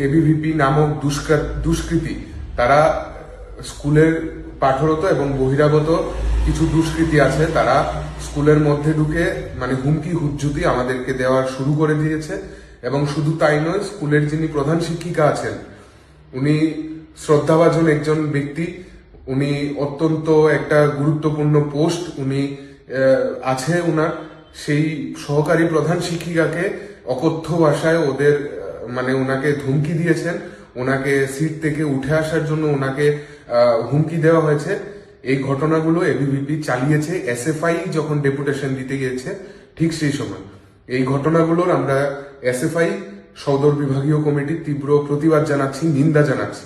ABVP নামক দুষ্কৃতী তারা স্কুলের পাঠরত এবং বহিরাগত কিছু দুষ্কৃতী আছে, তারা স্কুলের মধ্যে ঢুকে মানে হুমকি হুজ্জুতি আমাদেরকে দেওয়া শুরু করে দিয়েছে। এবং শুধু তাই নয়, স্কুলের যিনি প্রধান শিক্ষিকা আছেন উনি শ্রদ্ধাভাজন একজন ব্যক্তি, উনি অত্যন্ত একটা গুরুত্বপূর্ণ পোস্ট উনি আছে উনার, সেই সহকারী প্রধান শিক্ষিকাকে অকথ্য ভাষায় ওদের মানে ওনাকে ধমকি দিয়েছেন, ওনাকে সিট থেকে উঠে আসার জন্য ওনাকে হুমকি দেওয়া হয়েছে। এই ঘটনাগুলো এবিভিপি চালিয়েছে এসএফআই যখন ডেপুটেশন দিতে গিয়েছে ঠিক সেই সময়। এই ঘটনাগুলোর আমরা এসএফআই সদর বিভাগীয় কমিটির তীব্র প্রতিবাদ জানাচ্ছি, নিন্দা জানাচ্ছি।